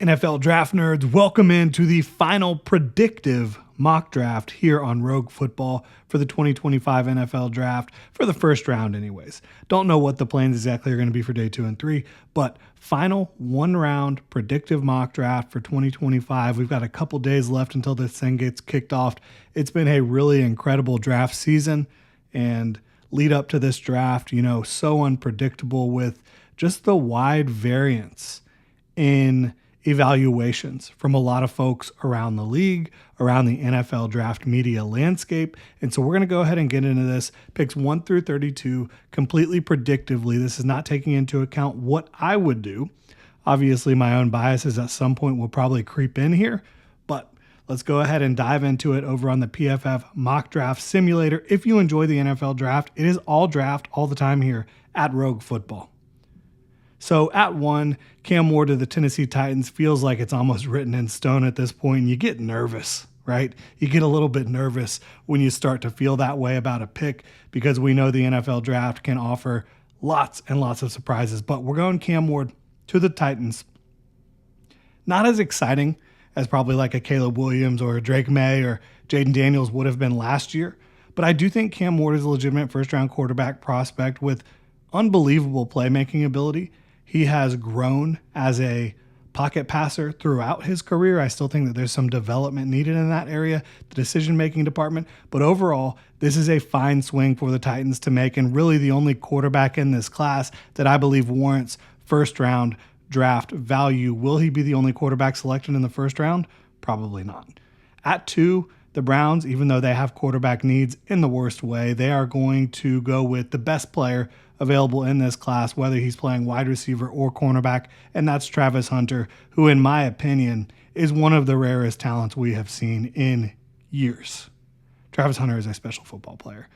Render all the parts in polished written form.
NFL draft nerds, welcome into the final predictive mock draft here on Rogue Football for the 2025 NFL draft for the first round anyways. Don't know what the plans exactly are going to be for day 2 and 3, but final one round predictive mock draft for 2025. We've got a couple days left until this thing gets kicked off. It's been a really incredible draft season and lead up to this draft, so unpredictable with just the wide variance in evaluations from a lot of folks around the league, around the NFL draft media landscape. And so we're going to go ahead and get into this. Picks 1 through 32 completely predictively. This is not taking into account what I would do. Obviously, my own biases at some point will probably creep in here, but let's go ahead and dive into it over on the PFF Mock Draft Simulator. If you enjoy the NFL draft, it is all draft all the time here at Rogue Football. So at 1, Cam Ward of the Tennessee Titans feels like it's almost written in stone at this point. And you get nervous, right? You get a little bit nervous when you start to feel that way about a pick because we know the NFL draft can offer lots and lots of surprises. But we're going Cam Ward to the Titans. Not as exciting as probably like a Caleb Williams or a Drake May or Jaden Daniels would have been last year. But I do think Cam Ward is a legitimate first-round quarterback prospect with unbelievable playmaking ability. He has grown as a pocket passer throughout his career. I still think that there's some development needed in that area, the decision-making department. But overall, this is a fine swing for the Titans to make, and really the only quarterback in this class that I believe warrants first-round draft value. Will he be the only quarterback selected in the first round? Probably not. At 2, the Browns, even though they have quarterback needs in the worst way, they are going to go with the best player available in this class, whether he's playing wide receiver or cornerback, and that's Travis Hunter, who in my opinion is one of the rarest talents we have seen in years. Travis Hunter is a special football player,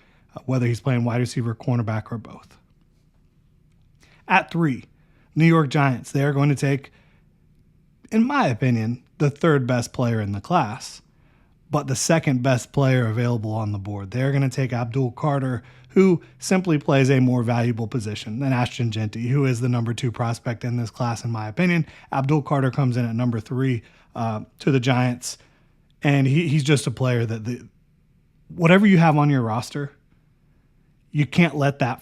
whether he's playing wide receiver, cornerback, or both. At 3, New York Giants, they are going to take, in my opinion, the third best player in the class, but the second best player available on the board. They're going to take Abdul Carter, who simply plays a more valuable position than Ashton Jeanty, who is the number 2 prospect in this class, in my opinion. Abdul Carter comes in at number 3 to the Giants, and he's just a player that whatever you have on your roster, you can't let that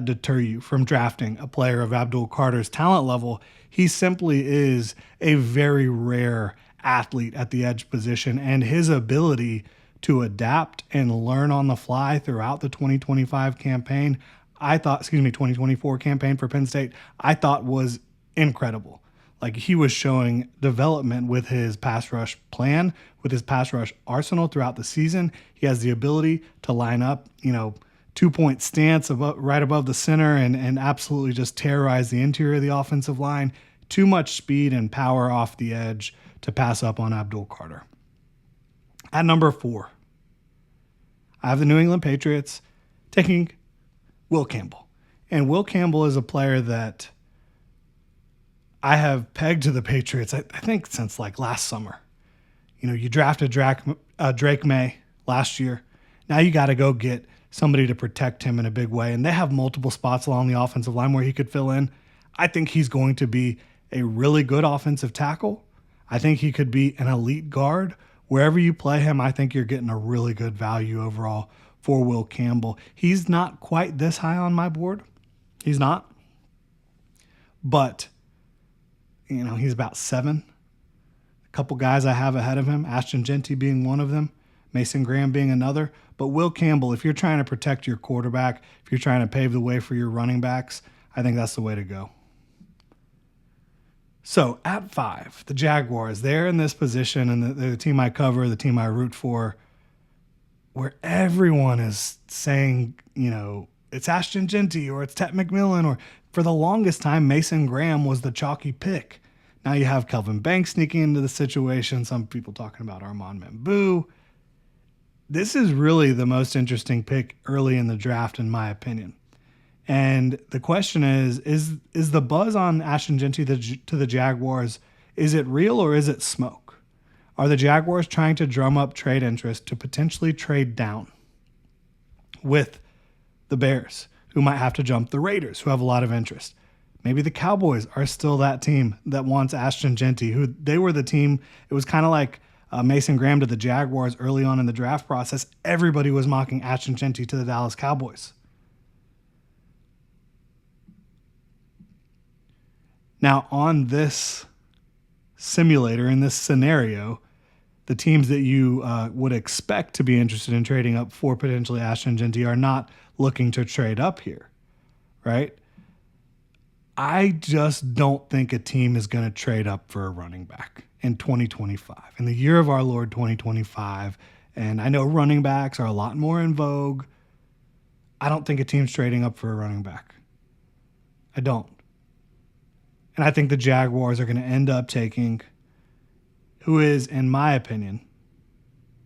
deter you from drafting a player of Abdul Carter's talent level. He simply is a very rare athlete at the edge position, and his ability to adapt and learn on the fly throughout the 2024 campaign for Penn State, I thought was incredible. Like, he was showing development with his pass rush plan, with his pass rush arsenal throughout the season. He has the ability to line up, 2-point stance right above the center and absolutely just terrorize the interior of the offensive line. Too much speed and power off the edge to pass up on Abdul Carter. At number 4, I have the New England Patriots taking Will Campbell. And Will Campbell is a player that I have pegged to the Patriots, I think, since like last summer. You drafted Drake May last year. Now you got to go get somebody to protect him in a big way. And they have multiple spots along the offensive line where he could fill in. I think he's going to be a really good offensive tackle. I think he could be an elite guard. Wherever you play him, I think you're getting a really good value overall for Will Campbell. He's not quite this high on my board. He's not. But, he's about 7. A couple guys I have ahead of him, Ashton Jeanty being one of them, Mason Graham being another. But Will Campbell, if you're trying to protect your quarterback, if you're trying to pave the way for your running backs, I think that's the way to go. So at 5, the Jaguars, they're in this position, and the team I cover, the team I root for, where everyone is saying, it's Ashton Jeanty or it's Tet McMillan, or for the longest time, Mason Graham was the chalky pick. Now you have Kelvin Banks sneaking into the situation. Some people talking about Armand Mambu. This is really the most interesting pick early in the draft, in my opinion. And the question is the buzz on Ashton Jeanty to the Jaguars, is it real or is it smoke? Are the Jaguars trying to drum up trade interest to potentially trade down with the Bears, who might have to jump the Raiders, who have a lot of interest? Maybe the Cowboys are still that team that wants Ashton Jeanty, who they were the team. It was kind of like Mason Graham to the Jaguars early on in the draft process. Everybody was mocking Ashton Jeanty to the Dallas Cowboys. Now, on this simulator, in this scenario, the teams that you would expect to be interested in trading up for potentially Ashton Jeanty are not looking to trade up here, right? I just don't think a team is going to trade up for a running back in 2025, in the year of our Lord 2025. And I know running backs are a lot more in vogue. I don't think a team's trading up for a running back. I don't. And I think the Jaguars are going to end up taking who is, in my opinion,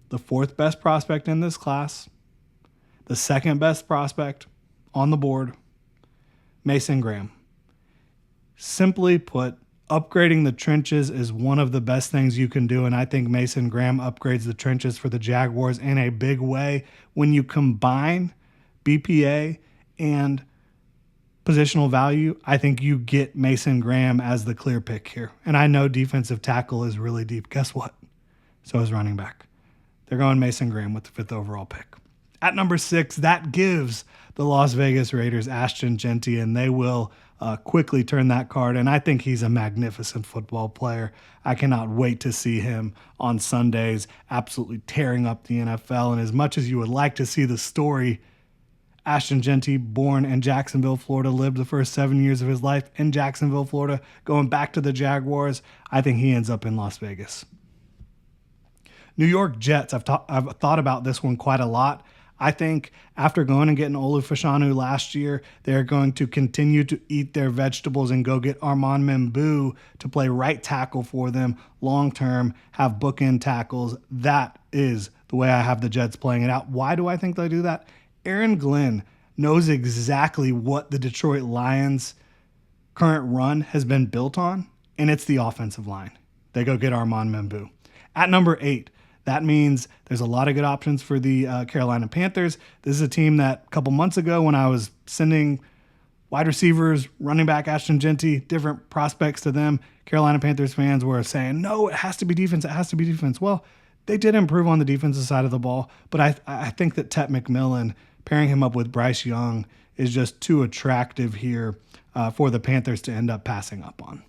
the fourth best prospect in this class, the second best prospect on the board, Mason Graham. Simply put, upgrading the trenches is one of the best things you can do, and I think Mason Graham upgrades the trenches for the Jaguars in a big way. When you combine BPA and positional value, I think you get Mason Graham as the clear pick here. And I know defensive tackle is really deep. Guess what? So is running back. They're going Mason Graham with the 5th overall pick. At number 6, that gives the Las Vegas Raiders Ashton Jeanty, and they will quickly turn that card. And I think he's a magnificent football player. I cannot wait to see him on Sundays absolutely tearing up the NFL. And as much as you would like to see the story, Ashton Jeanty, born in Jacksonville, Florida, lived the first 7 years of his life in Jacksonville, Florida, going back to the Jaguars. I think he ends up in Las Vegas. New York Jets, I've thought about this one quite a lot. I think after going and getting Olu Fashanu last year, they're going to continue to eat their vegetables and go get Armand Membu to play right tackle for them long-term, have bookend tackles. That is the way I have the Jets playing it out. Why do I think they do that? Aaron Glenn knows exactly what the Detroit Lions' current run has been built on, and it's the offensive line. They go get Armand Membu. At number 8, that means there's a lot of good options for the Carolina Panthers. This is a team that a couple months ago when I was sending wide receivers, running back Ashton Jeanty, different prospects to them, Carolina Panthers fans were saying, no, it has to be defense, it has to be defense. Well, they did improve on the defensive side of the ball, but I think that Tet McMillan, pairing him up with Bryce Young, is just too attractive here for the Panthers to end up passing up on.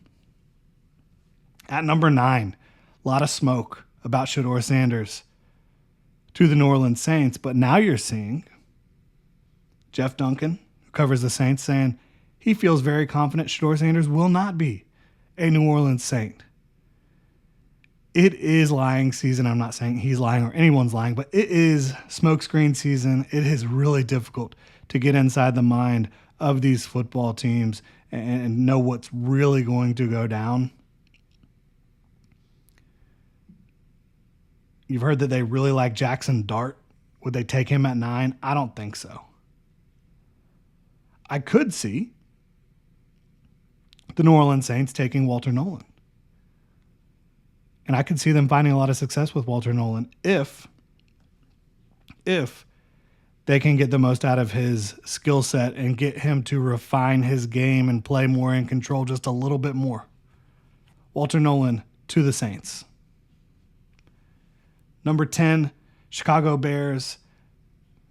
At number 9, a lot of smoke about Shedeur Sanders to the New Orleans Saints, but now you're seeing Jeff Duncan, who covers the Saints, saying he feels very confident Shedeur Sanders will not be a New Orleans Saint. It is lying season. I'm not saying he's lying or anyone's lying, but it is smokescreen season. It is really difficult to get inside the mind of these football teams and know what's really going to go down. You've heard that they really like Jackson Dart. Would they take him at 9? I don't think so. I could see the New Orleans Saints taking Walter Nolan. And I could see them finding a lot of success with Walter Nolan if they can get the most out of his skill set and get him to refine his game and play more in control just a little bit more. Walter Nolan to the Saints. Number 10, Chicago Bears.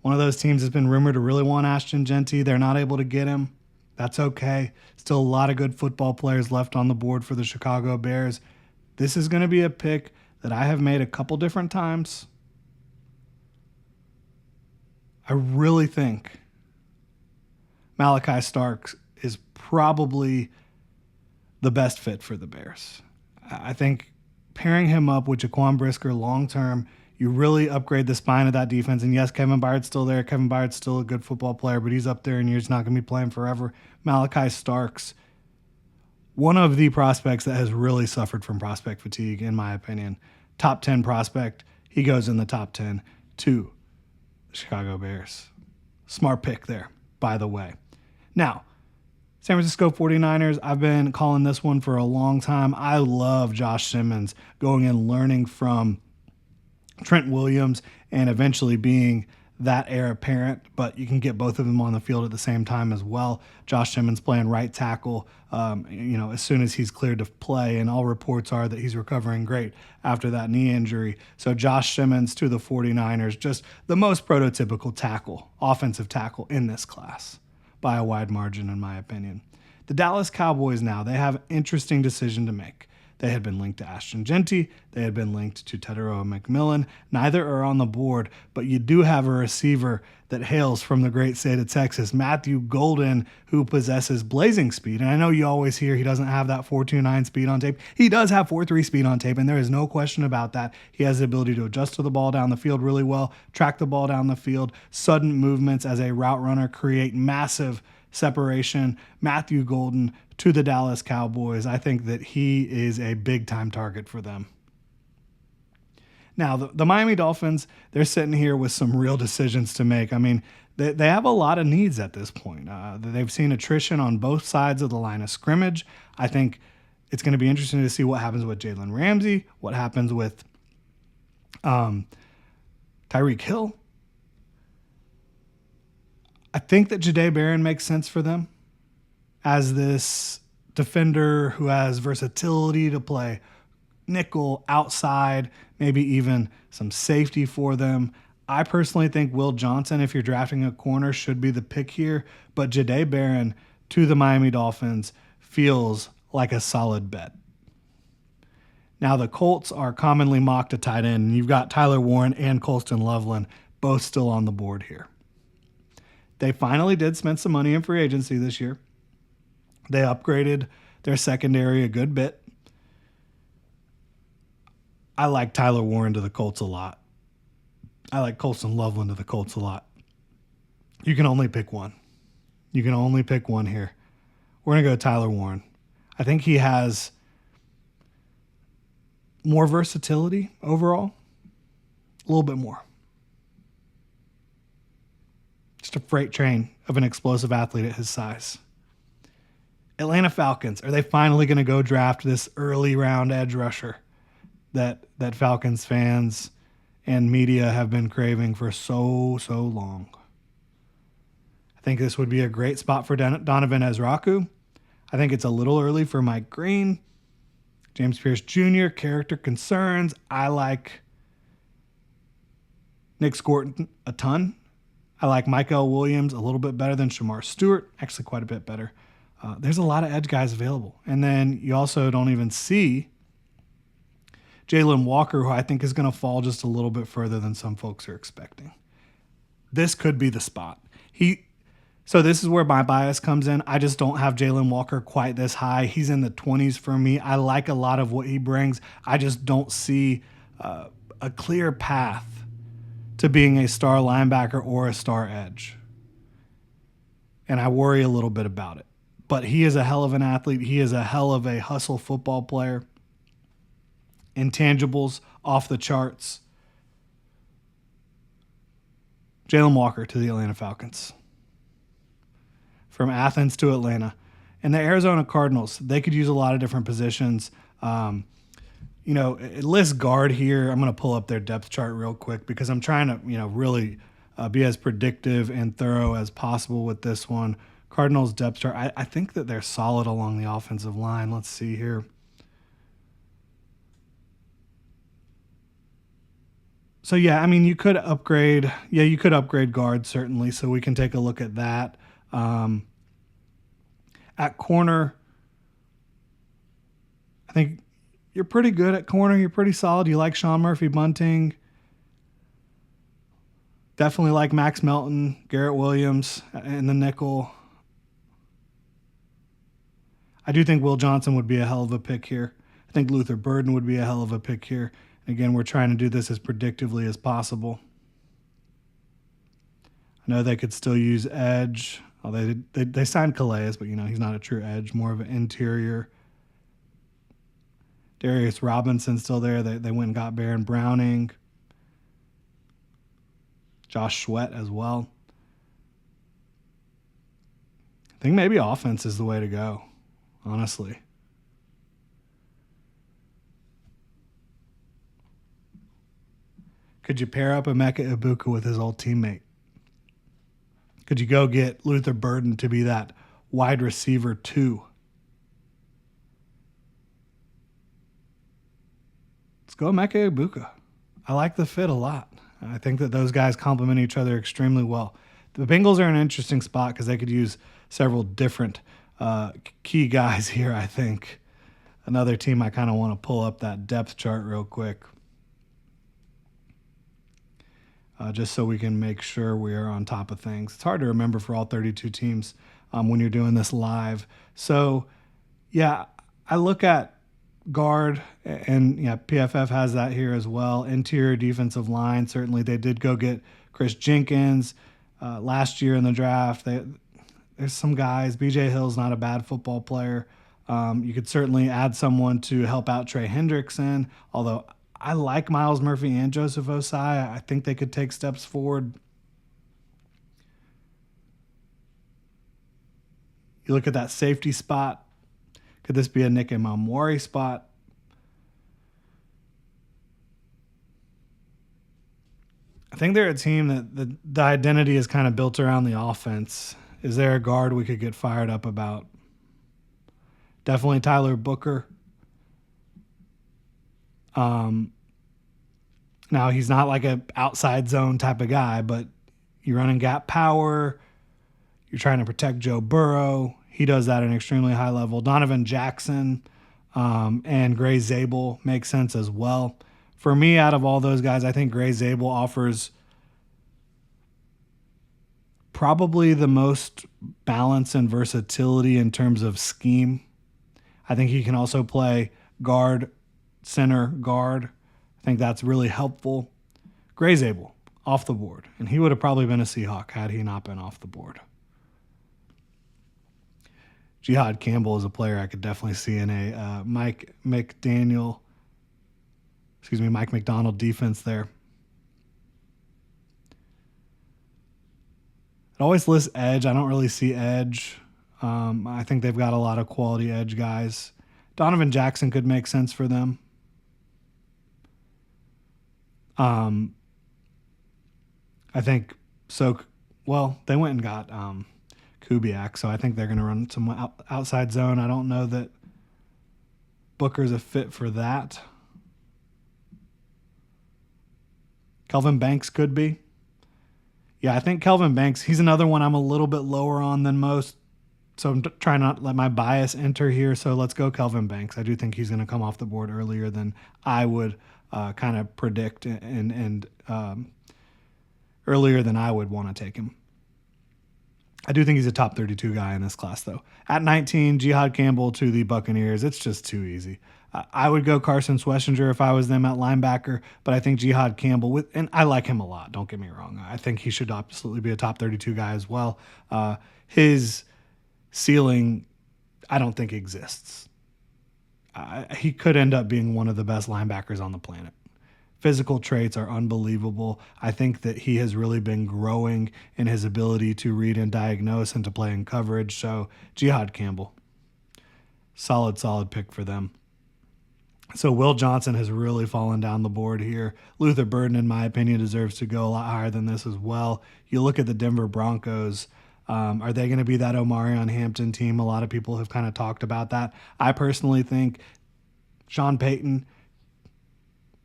One of those teams has been rumored to really want Ashton Jeanty. They're not able to get him. That's okay. Still a lot of good football players left on the board for the Chicago Bears. This is going to be a pick that I have made a couple different times. I really think Malachi Starks is probably the best fit for the Bears. I think pairing him up with Jaquan Brisker long-term, you really upgrade the spine of that defense. And yes, Kevin Byard's still there. Kevin Byard's still a good football player, but he's up there and he's not going to be playing forever. Malachi Starks, one of the prospects that has really suffered from prospect fatigue, in my opinion. Top 10 prospect. He goes in the top 10 to the Chicago Bears. Smart pick there, by the way. Now, San Francisco 49ers, I've been calling this one for a long time. I love Josh Simmons going and learning from Trent Williams and eventually being that heir apparent, but you can get both of them on the field at the same time as well. Josh Simmons playing right tackle, as soon as he's cleared to play, and all reports are that he's recovering great after that knee injury. So Josh Simmons to the 49ers, just the most prototypical tackle, offensive tackle in this class by a wide margin, in my opinion. The Dallas Cowboys now, they have an interesting decision to make. They had been linked to Ashton Genty. They had been linked to Teteroa McMillan. Neither are on the board, but you do have a receiver that hails from the great state of Texas, Matthew Golden, who possesses blazing speed. And I know you always hear he doesn't have that 4.29 speed on tape. He does have 4.3 speed on tape, and there is no question about that. He has the ability to adjust to the ball down the field really well, track the ball down the field, sudden movements as a route runner, create massive separation. Matthew Golden to the Dallas Cowboys. I think that he is a big-time target for them. Now, the Miami Dolphins, they're sitting here with some real decisions to make. I mean, they have a lot of needs at this point. They've seen attrition on both sides of the line of scrimmage. I think it's going to be interesting to see what happens with Jalen Ramsey, what happens with Tyreek Hill. I think that Jahdae Barron makes sense for them as this defender who has versatility to play nickel, outside, maybe even some safety for them. I personally think Will Johnson, if you're drafting a corner, should be the pick here, but Jahdae Barron to the Miami Dolphins feels like a solid bet. Now, the Colts are commonly mocked to tight end, and you've got Tyler Warren and Colston Loveland both still on the board here. They finally did spend some money in free agency this year. They upgraded their secondary a good bit. I like Tyler Warren to the Colts a lot. I like Colston Loveland to the Colts a lot. You can only pick one. You can only pick one here. We're going to go Tyler Warren. I think he has more versatility overall. A little bit more. Just a freight train of an explosive athlete at his size. Atlanta Falcons, are they finally going to go draft this early round edge rusher that Falcons fans and media have been craving for so long? I think this would be a great spot for Donovan Ezraku. I think it's a little early for Mike Green. James Pierce Jr., character concerns. I like Nick Scorton a ton. I like Michael Williams a little bit better than Shamar Stewart, actually quite a bit better. There's a lot of edge guys available. And then you also don't even see Jalen Walker, who I think is going to fall just a little bit further than some folks are expecting. This could be the spot. So this is where my bias comes in. I just don't have Jalen Walker quite this high. He's in the 20s for me. I like a lot of what he brings. I just don't see a clear path to being a star linebacker or a star edge. And I worry a little bit about it. But he is a hell of an athlete. He is a hell of a hustle football player. Intangibles off the charts. Jalen Walker to the Atlanta Falcons. From Athens to Atlanta. And the Arizona Cardinals, they could use a lot of different positions. It lists guard here. I'm going to pull up their depth chart real quick because I'm trying to, really be as predictive and thorough as possible with this one. Cardinals depth chart. I think that they're solid along the offensive line. Let's see here. So, you could upgrade. Yeah, you could upgrade guard, certainly. So we can take a look at that. At corner, I think you're pretty good at corner. You're pretty solid. You like Sean Murphy-Bunting. Definitely like Max Melton, Garrett Williams in the nickel. I do think Will Johnson would be a hell of a pick here. I think Luther Burden would be a hell of a pick here. Again, we're trying to do this as predictively as possible. I know they could still use edge. Oh, they signed Calais, but he's not a true edge, more of an interior. Darius Robinson still there. They went and got Baron Browning. Josh Sweat as well. I think maybe offense is the way to go, honestly. Could you pair up Emeka Ibuka with his old teammate, Could you go get Luther Burden to be that wide receiver 2? Let's go Emeka Egbuka. I like the fit a lot. I think that those guys complement each other extremely well. The Bengals are an interesting spot because they could use several different key guys here, I think. Another team I kind of want to pull up that depth chart real quick. Just so we can make sure we are on top of things. It's hard to remember for all 32 teams when you're doing this live. So, yeah, I look at guard, and yeah, PFF has that here as well. Interior defensive line, certainly they did go get Chris Jenkins last year in the draft. There's some guys. B.J. Hill's not a bad football player. You could certainly add someone to help out Trey Hendrickson, although I like Miles Murphy and Joseph Osai. I think they could take steps forward. You look at that safety spot. Could this be a Nick Imamwari spot? I think they're a team that the identity is kind of built around the offense. Is there a guard we could get fired up about? Definitely Tyler Booker. Now, he's not like an outside zone type of guy, but you're running gap power. You're trying to protect Joe Burrow. He does that at an extremely high level. Donovan Jackson and Gray Zabel make sense as well. For me, out of all those guys, I think Gray Zabel offers probably the most balance and versatility in terms of scheme. I think he can also play guard, center, guard. I think that's really helpful. Gray Zabel, off the board. And he would have probably been a Seahawk had he not been off the board. Jihad Campbell is a player I could definitely see in a Mike McDonald defense there. It always lists edge. I don't really see edge. I think they've got a lot of quality edge guys. Donovan Jackson could make sense for them. I think so. Well, they went and got Kubiak, so I think they're going to run some outside zone. I don't know that Booker's a fit for that. Kelvin Banks could be. Yeah, I think Kelvin Banks, he's another one I'm a little bit lower on than most. So I'm trying not to let my bias enter here. So let's go Kelvin Banks. I do think he's going to come off the board earlier than I would kind of predict and earlier than I would want to take him. I do think he's a top 32 guy in this class, though. At 19, Jihad Campbell to the Buccaneers. It's just too easy. I would go Carson Schlesinger if I was them at linebacker, but I think Jihad Campbell, and I like him a lot, don't get me wrong. I think he should absolutely be a top 32 guy as well. His ceiling, I don't think exists. He could end up being one of the best linebackers on the planet. Physical traits are unbelievable. I think that he has really been growing in his ability to read and diagnose and to play in coverage. So Jihad Campbell, solid pick for them. So Will Johnson has really fallen down the board here. Luther Burden, in my opinion, deserves to go a lot higher than this as well. You look at the Denver Broncos. Are they going to be that Omarion Hampton team? A lot of people have kind of talked about that. I personally think Sean Payton,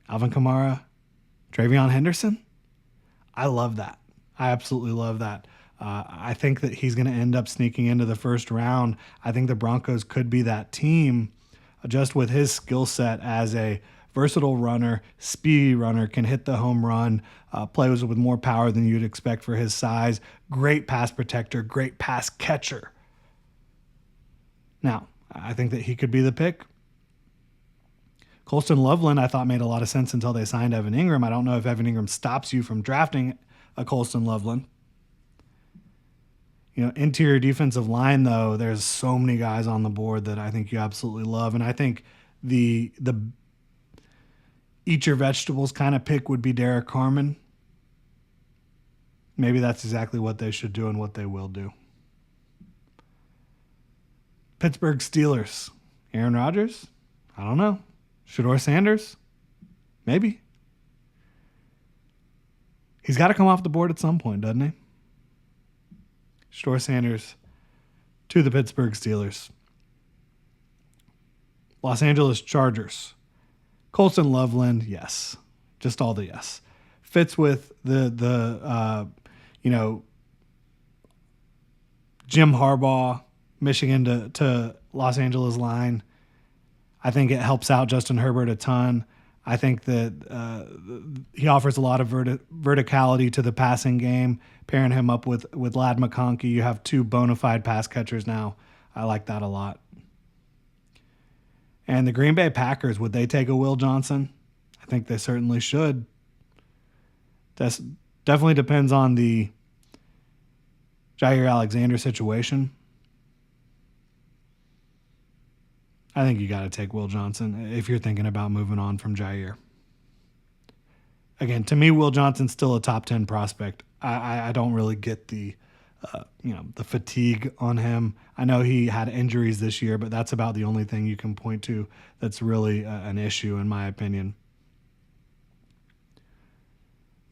Alvin Kamara, Travion Henderson. I love that. I absolutely love that. I think that he's going to end up sneaking into the first round. I think the Broncos could be that team just with his skill set as a versatile runner, speedy runner, can hit the home run, plays with more power than you'd expect for his size, great pass protector, great pass catcher. Now, I think that he could be the pick. Colston Loveland, I thought made a lot of sense until they signed Evan Ingram. I don't know if Evan Ingram stops you from drafting a Colston Loveland. You know, interior defensive line, though, there's so many guys on the board that I think you absolutely love. And I think the eat your vegetables kind of pick would be Derek Carman. Maybe that's exactly what they should do and what they will do. Pittsburgh Steelers. Aaron Rodgers? I don't know. Shedeur Sanders? Maybe. He's got to come off the board at some point, doesn't he? Shador Sanders to the Pittsburgh Steelers. Los Angeles Chargers. Colston Loveland, yes. Just all the yes. Fits with the Jim Harbaugh, Michigan to Los Angeles line. I think it helps out Justin Herbert a ton. I think that he offers a lot of verticality to the passing game. Pairing him up with Ladd McConkey, you have two bona fide pass catchers now. I like that a lot. And the Green Bay Packers, would they take a Will Johnson? I think they certainly should. That definitely depends on the Jair Alexander situation. I think you got to take Will Johnson if you're thinking about moving on from Jair. Again, to me, Will Johnson's still a top 10 prospect. I don't really get the fatigue on him. I know he had injuries this year, but that's about the only thing you can point to that's really an issue, in my opinion.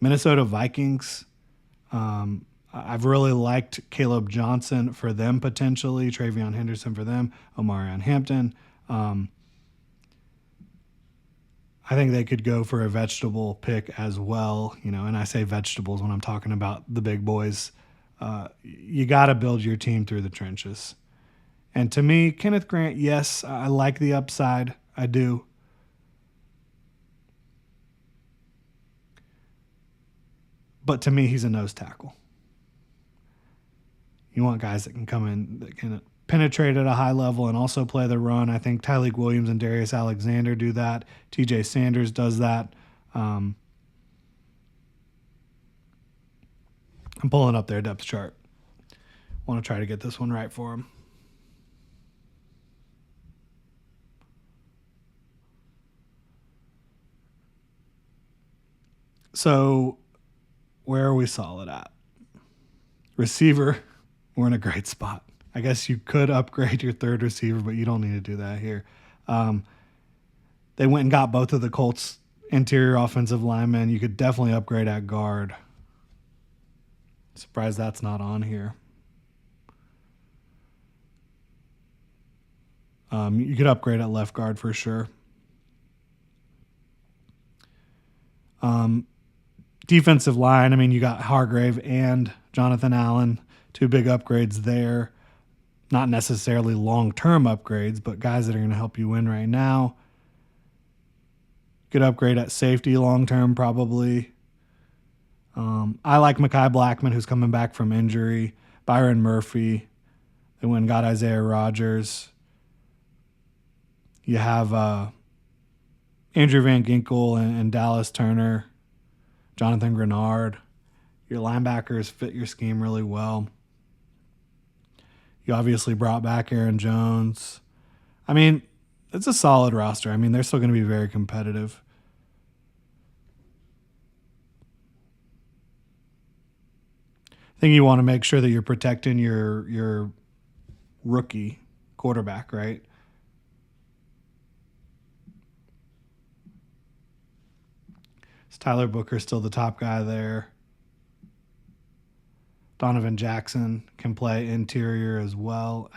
Minnesota Vikings. I've really liked Caleb Johnson for them potentially, Travion Henderson for them, Omarion Hampton. I think they could go for a vegetable pick as well, and I say vegetables when I'm talking about the big boys. You got to build your team through the trenches. And to me, Kenneth Grant, yes, I like the upside. I do. But to me, he's a nose tackle. You want guys that can come in, that can penetrate at a high level and also play the run. I think Tyleik Williams and Darius Alexander do that. TJ Sanders does that. I'm pulling up their depth chart. I want to try to get this one right for them. So, where are we solid at? Receiver, we're in a great spot. I guess you could upgrade your third receiver, but you don't need to do that here. They went and got both of the Colts' interior offensive linemen. You could definitely upgrade at guard. Surprised that's not on here. You could upgrade at left guard for sure. Defensive line, you got Hargrave and Jonathan Allen, two big upgrades there. Not necessarily long-term upgrades, but guys that are going to help you win right now. Good upgrade at safety long-term probably. I like Mekhi Blackman, who's coming back from injury. Byron Murphy. They went and got Isaiah Rodgers. You have Andrew Van Ginkel and Dallas Turner. Jonathan Grenard. Your linebackers fit your scheme really well. You obviously brought back Aaron Jones. It's a solid roster. They're still going to be very competitive. I think you want to make sure that you're protecting your rookie quarterback, right? Is Tyler Booker still the top guy there? Donovan Jackson can play interior as well,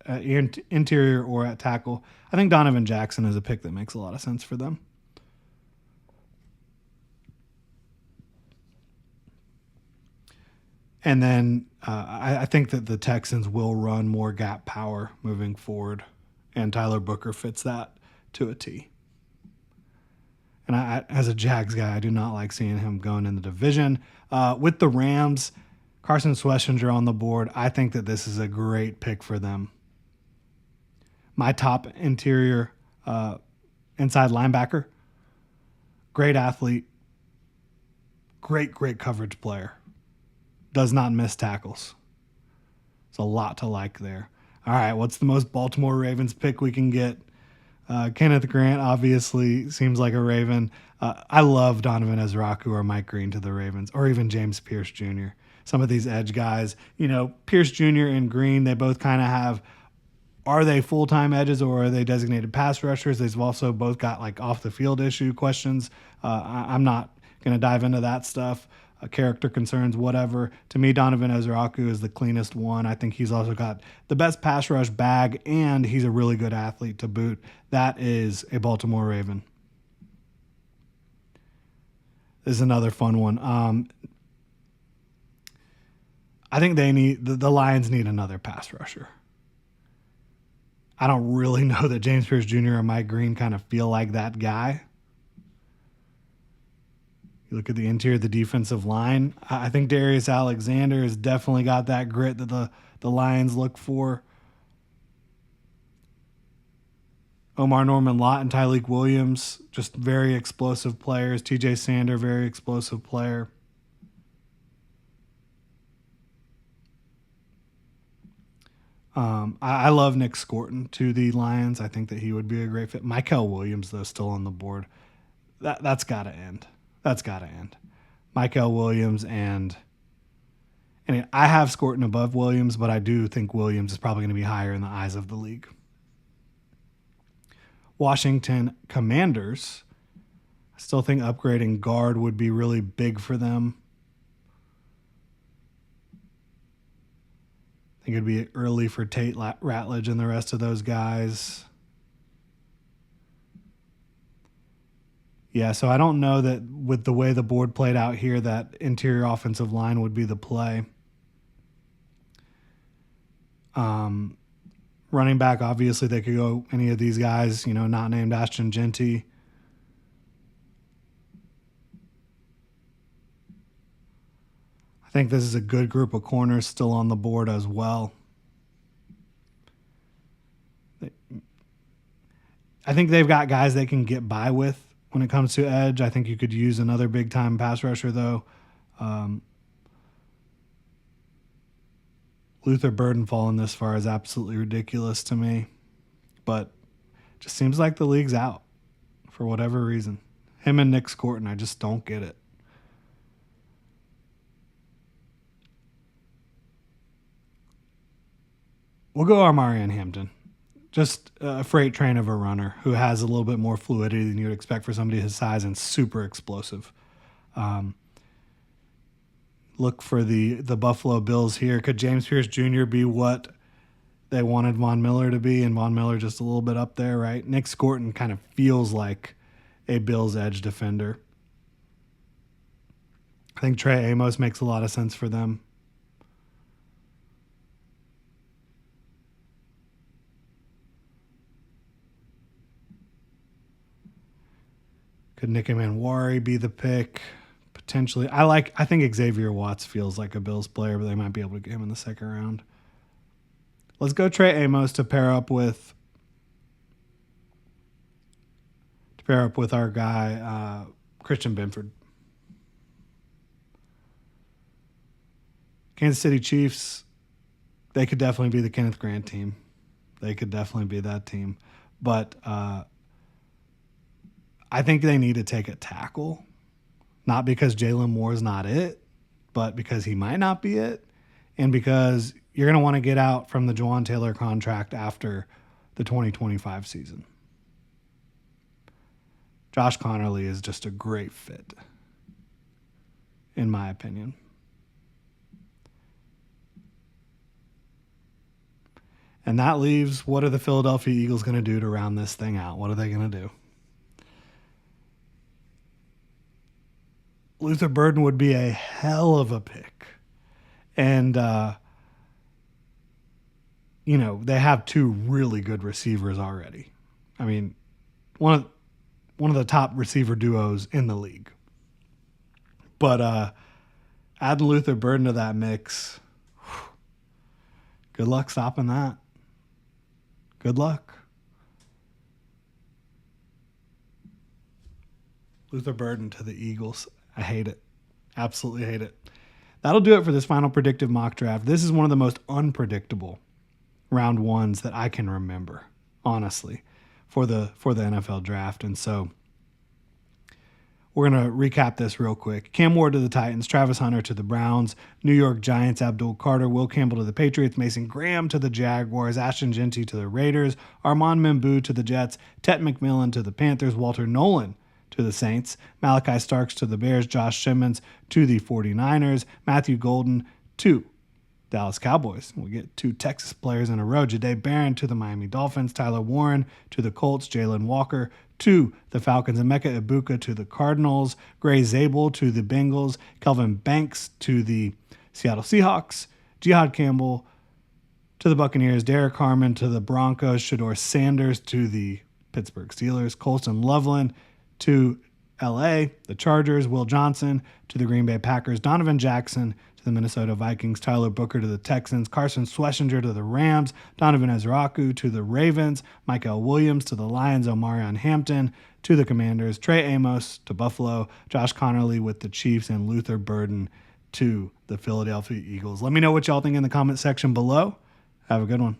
interior or at tackle. I think Donovan Jackson is a pick that makes a lot of sense for them. And then I think that the Texans will run more gap power moving forward, and Tyler Booker fits that to a T. And as a Jags guy, I do not like seeing him going in the division. With the Rams, Carson Schlesinger on the board, I think that this is a great pick for them. My top interior inside linebacker, great athlete, great coverage player. Does not miss tackles. It's a lot to like there. All right, what's the most Baltimore Ravens pick we can get? Kenneth Grant obviously seems like a Raven. I love Donovan Ezraku or Mike Green to the Ravens, or even James Pierce Jr. Some of these edge guys, Pierce Jr. and Green, they both kind of have, are they full-time edges or are they designated pass rushers? They've also both got off the field issue questions. I'm not going to dive into that stuff. character concerns, whatever. To me, Donovan Ezraku is the cleanest one. I think he's also got the best pass rush bag, and he's a really good athlete to boot. That is a Baltimore Raven. This is another fun one. I think the Lions need another pass rusher. I don't really know that James Pierce Jr. and Mike Green kind of feel like that guy. You look at the interior of the defensive line. I think Darius Alexander has definitely got that grit that the Lions look for. Omar Norman Lott and Tyleik Williams, just very explosive players. TJ Sander, very explosive player. I love Nick Scorton to the Lions. I think that he would be a great fit. Mykel Williams, though, still on the board. That's got to end. That's got to end. Mykel Williams and I have Scorton above Williams, but I do think Williams is probably going to be higher in the eyes of the league. Washington Commanders. I still think upgrading guard would be really big for them. I think it'd be early for Tate Ratledge and the rest of those guys. Yeah, so I don't know that with the way the board played out here that interior offensive line would be the play. Running back, obviously they could go any of these guys, not named Ashton Genty. I think this is a good group of corners still on the board as well. I think they've got guys they can get by with when it comes to edge. I think you could use another big-time pass rusher, though. Luther Burden falling this far is absolutely ridiculous to me. But it just seems like the league's out for whatever reason. Him and Nick Scorton, I just don't get it. We'll go Armarian Hampton. Just a freight train of a runner who has a little bit more fluidity than you would expect for somebody his size and super explosive. Look for the Buffalo Bills here. Could James Pierce Jr. be what they wanted Von Miller to be, and Von Miller just a little bit up there, right? Nick Scorton kind of feels like a Bills edge defender. I think Trey Amos makes a lot of sense for them. Could Nick Manwari be the pick? Potentially. I think Xavier Watts feels like a Bills player, but they might be able to get him in the second round. Let's go Trey Amos to pair up with our guy, Christian Benford. Kansas City Chiefs, they could definitely be the Kenneth Grant team. They could definitely be that team. But I think they need to take a tackle. Not because Jalen Moore's not it, but because he might not be it, and because you're going to want to get out from the Juwan Taylor contract after the 2025 season. Josh Connerly is just a great fit, in my opinion. And that leaves, what are the Philadelphia Eagles going to do to round this thing out? What are they going to do? Luther Burden would be a hell of a pick. And, they have two really good receivers already. I mean, one of the top receiver duos in the league. But adding Luther Burden to that mix, good luck stopping that. Good luck. Luther Burden to the Eagles. I hate it. Absolutely hate it. That'll do it for this final predictive mock draft. This is one of the most unpredictable round ones that I can remember, honestly, for the NFL draft. And so we're going to recap this real quick. Cam Ward to the Titans, Travis Hunter to the Browns, New York Giants, Abdul Carter, Will Campbell to the Patriots, Mason Graham to the Jaguars, Ashton Genty to the Raiders, Armand Membu to the Jets, Tet McMillan to the Panthers, Walter Nolan to the Saints. Malachi Starks to the Bears. Josh Simmons to the 49ers. Matthew Golden to Dallas Cowboys. We get 2 Texas players in a row. Jahdae Barron to the Miami Dolphins. Tyler Warren to the Colts. Jalen Walker to the Falcons. And Emeka Ibuka to the Cardinals. Gray Zabel to the Bengals. Kelvin Banks to the Seattle Seahawks. Jihad Campbell to the Buccaneers. Derek Harmon to the Broncos. Shador Sanders to the Pittsburgh Steelers. Colston Loveland to LA, the Chargers. Will Johnson to the Green Bay Packers. Donovan Jackson to the Minnesota Vikings. Tyler Booker to the Texans. Carson Schlesinger to the Rams. Donovan Ezraku to the Ravens. Michael Williams to the Lions. Omarion Hampton to the Commanders. Trey Amos to Buffalo. Josh Connerly with the Chiefs. And Luther Burden to the Philadelphia Eagles. Let me know what y'all think in the comment section below. Have a good one.